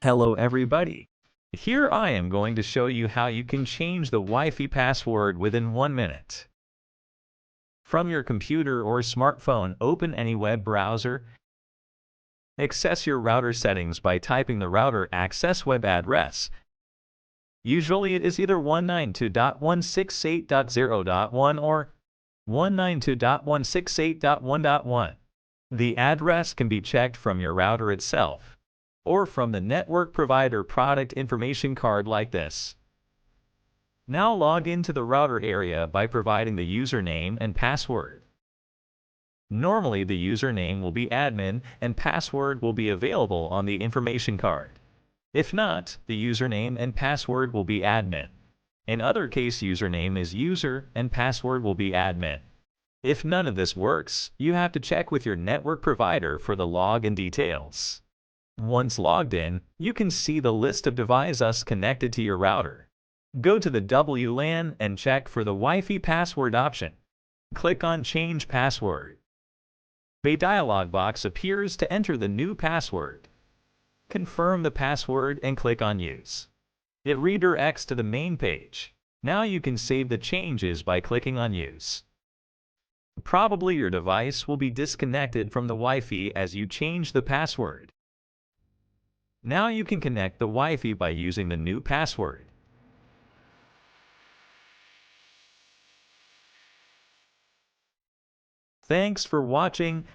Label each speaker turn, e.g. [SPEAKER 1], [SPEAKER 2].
[SPEAKER 1] Hello everybody. Here I am going to show you how you can change the Wi-Fi password within 1 minute. From your computer or smartphone, open any web browser. Access your router settings by typing the router access web address. Usually it is either 192.168.0.1 or 192.168.1.1. The address can be checked from your router itself, or from the network provider product information card like this. Now log into the router area by providing the username and password. Normally the username will be admin and password will be available on the information card. If not, the username and password will be admin. In other case, username is user and password will be admin. If none of this works, you have to check with your network provider for the login details. Once logged in, you can see the list of devices connected to your router. Go to the WLAN and check for the Wi-Fi password option. Click on Change Password. A dialog box appears to enter the new password. Confirm the password and click on Use. It redirects to the main page. Now you can save the changes by clicking on Use. Probably your device will be disconnected from the Wi-Fi as you change the password. Now you can connect the Wi-Fi by using the new password. Thanks for watching.